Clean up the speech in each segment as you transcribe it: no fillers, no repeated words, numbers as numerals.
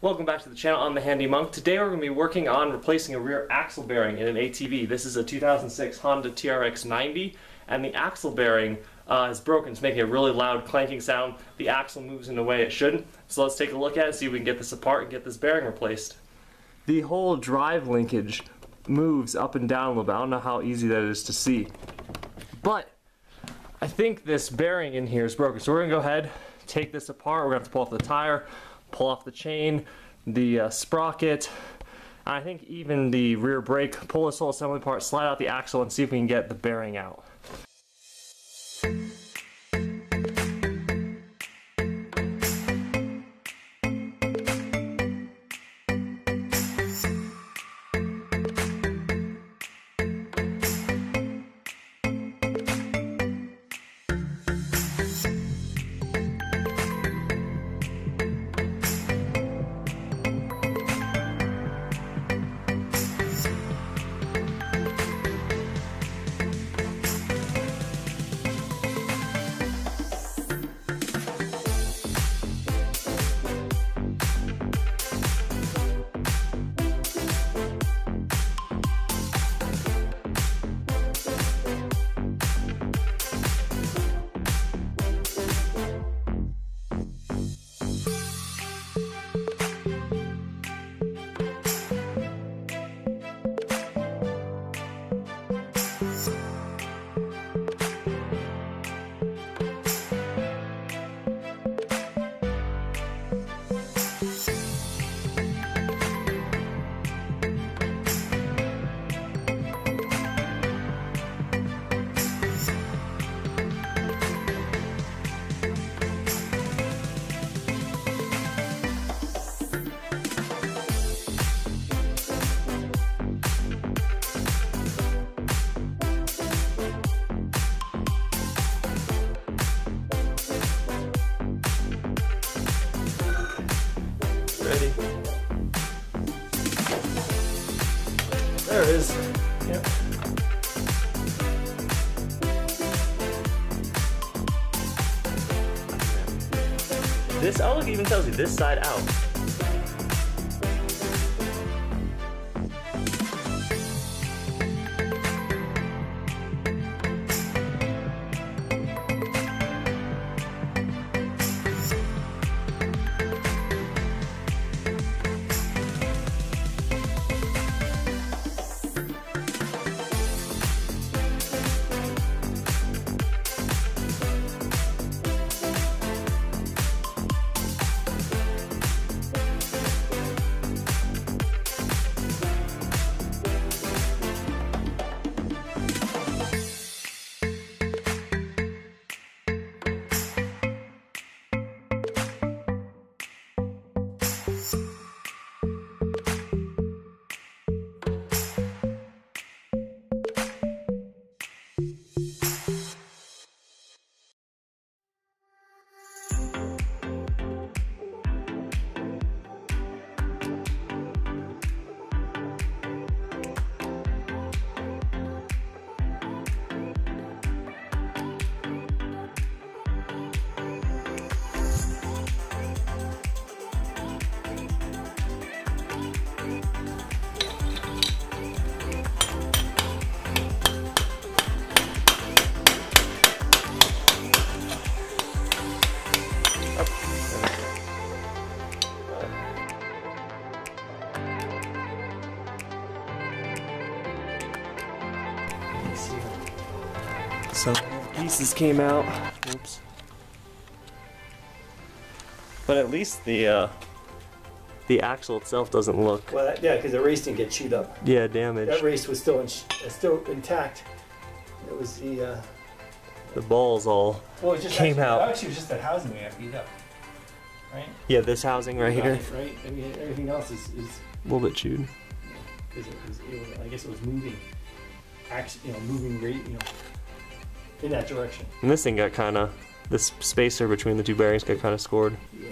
Welcome back to the channel. I'm the Handy Monk. Today we're going to be working on replacing a rear axle bearing in an ATV. This is a 2006 Honda TRX 90, and the axle bearing is broken. It's making a really loud clanking sound. The axle moves in a way it shouldn't. So let's take a look at it, see if we can get this apart and get this bearing replaced. The whole drive linkage moves up and down a little bit. I don't know how easy that is to see, but I think this bearing in here is broken. So we're going to go ahead, take this apart. We're going to have to pull off the tire, pull off the chain, the sprocket, and I think even the rear brake, pull this whole assembly part, slide out the axle, and see if we can get the bearing out. Ready? There it is. Yep. This, oh look, it even tells you this side out. Some pieces came out. Oops. But at least the axle itself doesn't look. Well, yeah, because the race didn't get chewed up. Yeah, damaged. That race was still intact. It was the balls all came out. Actually, it was just that housing we have beat up, right? Yeah, this housing right here. Right. I mean, everything else is a little bit chewed. Because I guess it was moving, moving rate, in that direction. And this thing got kind of, this spacer between the two bearings got kind of scored. Yeah.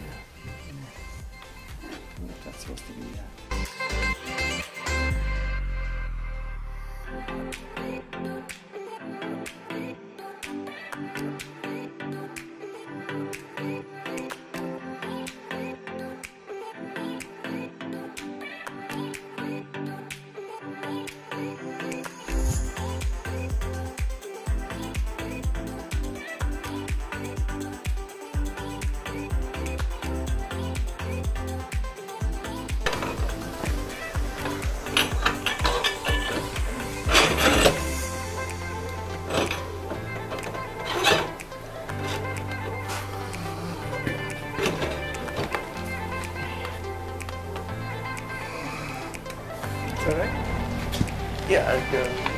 That's supposed to be that. All right. Yeah, I'd go.